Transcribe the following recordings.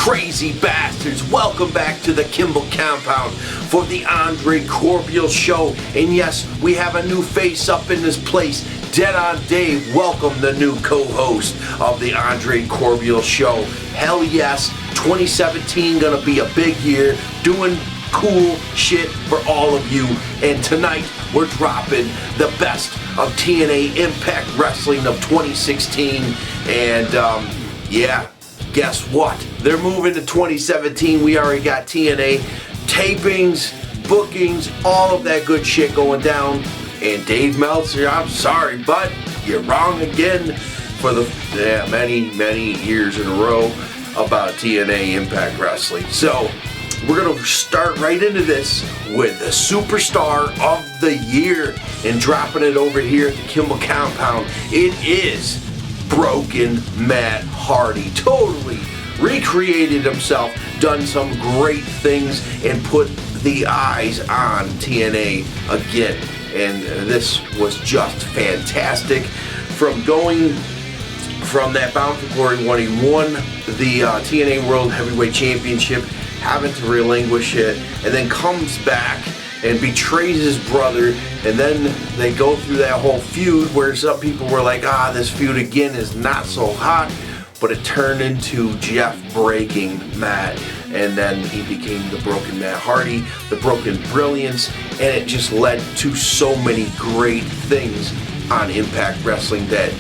crazy bastards, welcome back to the Kimball compound for the Andre Corbiel show. And yes, we have a new face up in this place. Dead on Dave, welcome the new co-host of the Andre Corbiel show. Hell yes, 2017 gonna be a big year, doing cool shit for all of you. And tonight we're dropping the best of TNA Impact Wrestling of 2016. And yeah, guess what? They're moving to 2017. We already got TNA tapings, bookings, all of that good shit going down. And Dave Meltzer, I'm sorry, but you're wrong again for the many years in a row about TNA Impact Wrestling. So we're going to start right into this with the superstar of the year and dropping it over here at the Kimball compound. It is Broken Matt Hardy. Totally recreated himself, done some great things, and put the eyes on TNA again. And this was just fantastic. From going from that Bound for Glory when he won the TNA World Heavyweight Championship, having to relinquish it, and then comes back and betrays his brother, and then they go through that whole feud where some people were like, this feud again is not so hot, but it turned into Jeff breaking Matt, and then he became the Broken Matt Hardy, the Broken Brilliance, and it just led to so many great things on Impact Wrestling that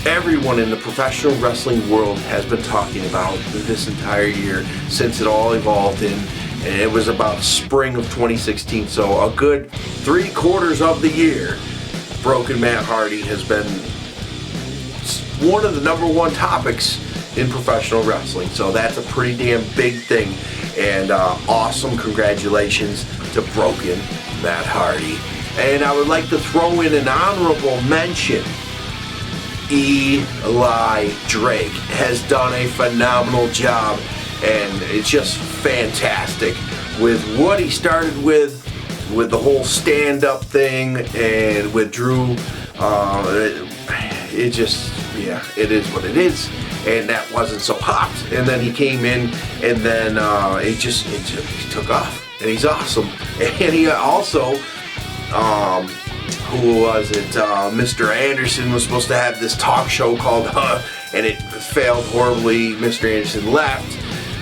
everyone in the professional wrestling world has been talking about this entire year since it all evolved in. And it was about spring of 2016, so a good 3/4 of the year, Broken Matt Hardy has been one of the #1 topics in professional wrestling. So that's a pretty damn big thing, and awesome congratulations to Broken Matt Hardy. And I would like to throw in an honorable mention. Eli Drake has done a phenomenal job, and it's just fantastic with what he started with the whole stand-up thing, and with Drew. It just, yeah, it is what it is, and that wasn't so hot. And then he came in, and then it just took off, and he's awesome. And he also, who was it? Mr. Anderson was supposed to have this talk show called and it failed horribly. Mr. Anderson left,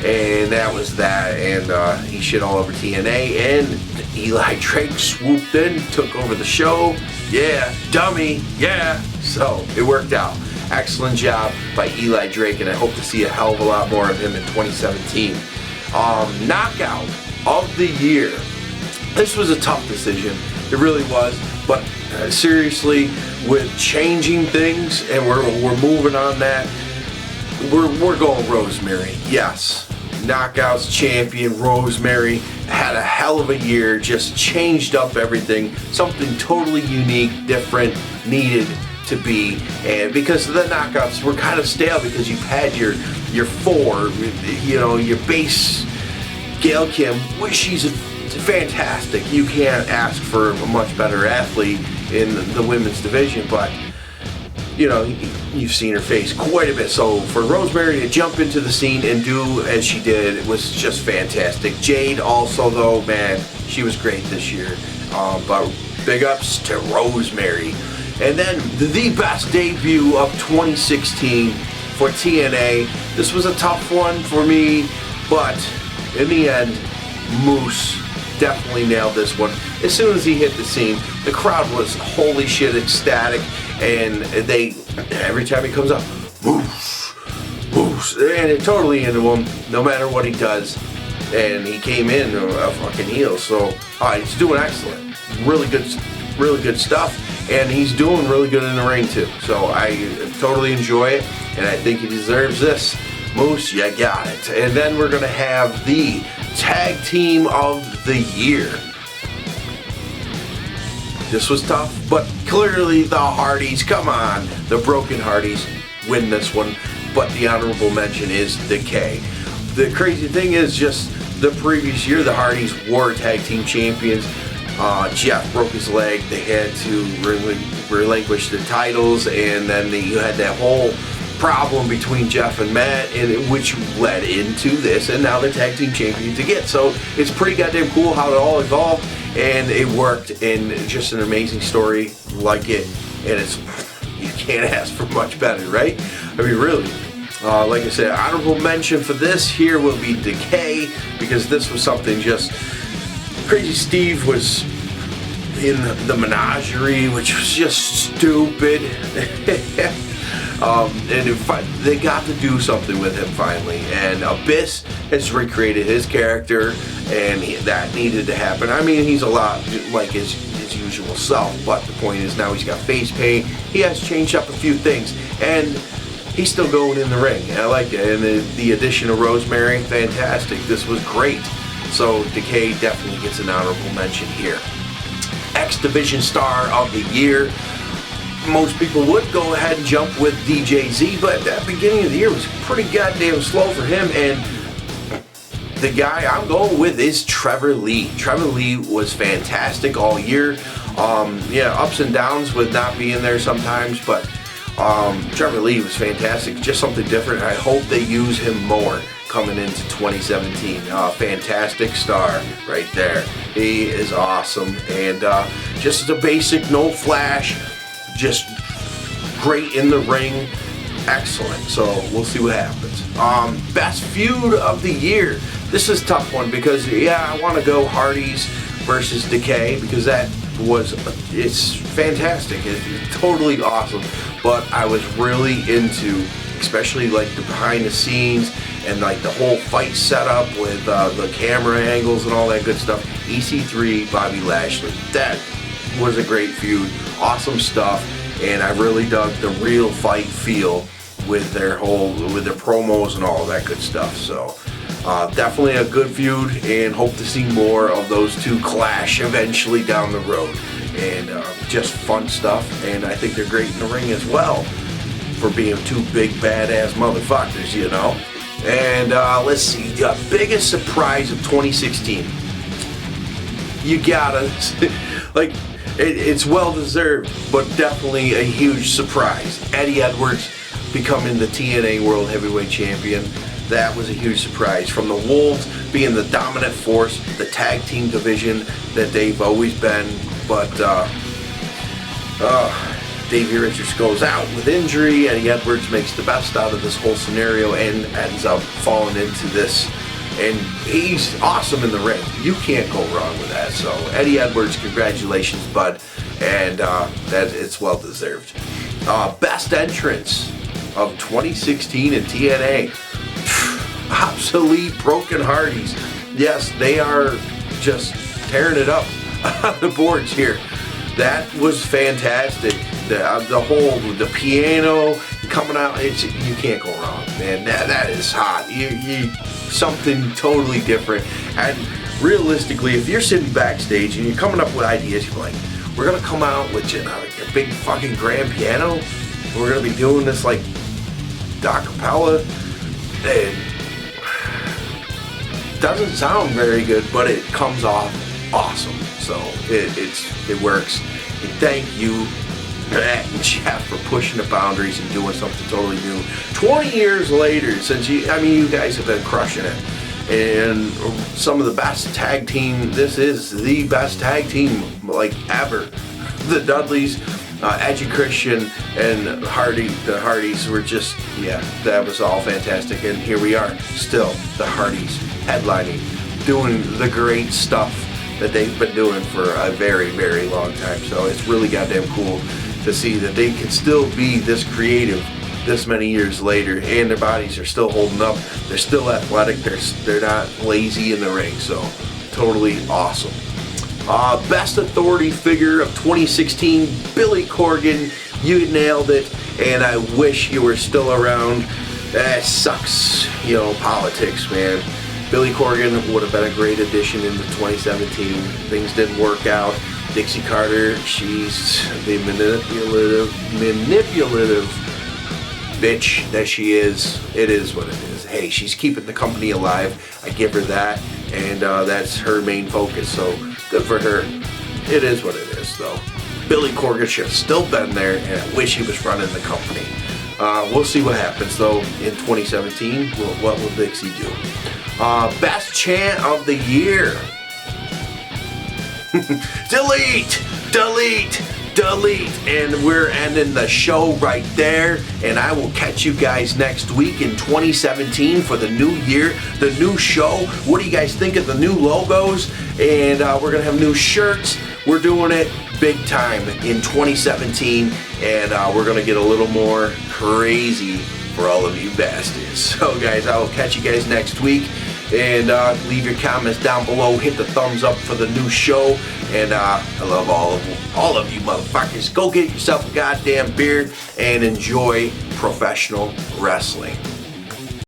and that was that, and he shit all over TNA, and Eli Drake swooped in, took over the show. Yeah, dummy, yeah. So it worked out. Excellent job by Eli Drake, and I hope to see a hell of a lot more of him in 2017. Knockout of the year. This was a tough decision. It really was. But seriously, with changing things, and we're moving on that, we're going Rosemary. Yes, Knockouts champion Rosemary had a hell of a year, just changed up everything, something totally unique, different, needed to be. And because the Knockouts were kind of stale, because you've had your four, your base Gail Kim, which she's fantastic. You can't ask for a much better athlete in the women's division, but you've seen her face quite a bit. So for Rosemary to jump into the scene and do as she did, it was just fantastic. Jade also, though, man, she was great this year. But big ups to Rosemary. And then the best debut of 2016 for TNA. This was a tough one for me, but in the end, Moose definitely nailed this one. As soon as he hit the scene, the crowd was holy shit ecstatic, and every time he comes up, Moose, Moose, and it totally into him, no matter what he does. And he came in a fucking heel, so he's doing excellent, really good stuff, and he's doing really good in the ring too. So I totally enjoy it, and I think he deserves this. Moose, you got it. And then we're gonna have the Tag Team of the Year. This was tough, but clearly the Hardys, come on, the Broken Hardys win this one, but the honorable mention is the K. The crazy thing is, just the previous year, the Hardys were tag team champions. Jeff broke his leg, they had to relinquish the titles, and then you had that whole problem between Jeff and Matt, and which led into this, and now they're tag team champions again. So it's pretty goddamn cool how it all evolved, and it worked, and just an amazing story like it, and you can't ask for much better, right? I mean, really. Like I said, honorable mention for this here will be Decay, because this was something just Crazy Steve was in the menagerie, which was just stupid. And they got to do something with him finally, and Abyss has recreated his character, and that needed to happen. I mean, he's a lot like his usual self, but the point is now he's got face paint, he has changed up a few things, and he's still going in the ring. I like it, and the addition of Rosemary, fantastic. This was great. So Decay definitely gets an honorable mention here. X Division Star of the Year. Most people would go ahead and jump with DJZ, but that beginning of the year was pretty goddamn slow for him, and the guy I'm going with is Trevor Lee. Trevor Lee was fantastic all year. Yeah, ups and downs with not being there sometimes, but Trevor Lee was fantastic. Just something different. I hope they use him more coming into 2017. Fantastic star right there. He is awesome, and just a basic, no flash, just great in the ring. Excellent. So we'll see what happens. Best feud of the year. This is a tough one because, yeah, I want to go Hardys versus Decay because it's fantastic. It's totally awesome. But I was really into, especially like the behind the scenes and like the whole fight setup with the camera angles and all that good stuff. EC3, Bobby Lashley. That was a great feud. Awesome stuff. And I really dug the real fight feel with their promos and all that good stuff. So definitely a good feud, and hope to see more of those two clash eventually down the road. And just fun stuff, and I think they're great in the ring as well for being two big badass motherfuckers, you know. And let's see, the biggest surprise of 2016. You gotta like. It's well deserved, but definitely a huge surprise. Eddie Edwards becoming the TNA World Heavyweight Champion. That was a huge surprise. From the Wolves being the dominant force, the tag team division that they've always been, but Davey Richards goes out with injury. Eddie Edwards makes the best out of this whole scenario and ends up falling into this. And he's awesome in the ring. You can't go wrong with that. So Eddie Edwards, congratulations, bud. And it's well deserved. Best entrance of 2016 in TNA. Obsolete Broken Hardys. Yes, they are just tearing it up on the boards here. That was fantastic. The piano coming out, you can't go wrong, man. That is hot. You something totally different. And realistically, if you're sitting backstage and you're coming up with ideas, you're like, we're gonna come out with a big fucking grand piano. We're gonna be doing this like acapella. And it doesn't sound very good, but it comes off awesome. So it works. And thank you, Matt and Jeff, for pushing the boundaries and doing something totally new. 20 years later, since you guys have been crushing it, and some of the best tag team. This is the best tag team like ever. The Dudleys, Edgy Christian, and the Hardys were just, yeah, that was all fantastic. And here we are, still the Hardys headlining, doing the great stuff that they've been doing for a very, very long time. So it's really goddamn cool to see that they can still be this creative this many years later, and their bodies are still holding up. They're still athletic. They're not lazy in the ring. So totally awesome. Best authority figure of 2016, Billy Corgan. You nailed it, and I wish you were still around. That sucks, politics, man. Billy Corgan would have been a great addition into 2017. Things didn't work out. Dixie Carter, she's the manipulative bitch that she is. It is what it is. Hey, she's keeping the company alive. I give her that, and that's her main focus. So good for her. It is what it is, though. Billy Corgan should have still been there, and I wish he was running the company. We'll see what happens though in 2017. What will Dixie do? Best chant of the year. Delete, delete, delete. And we're ending the show right there. And I will catch you guys next week in 2017 for the new year, the new show. What do you guys think of the new logos? And we're going to have new shirts. We're doing it big time in 2017. And we're going to get a little more crazy for all of you bastards. So guys, I will catch you guys next week. And leave your comments down below. Hit the thumbs up for the new show. And I love all of you motherfuckers. Go get yourself a goddamn beer and enjoy professional wrestling.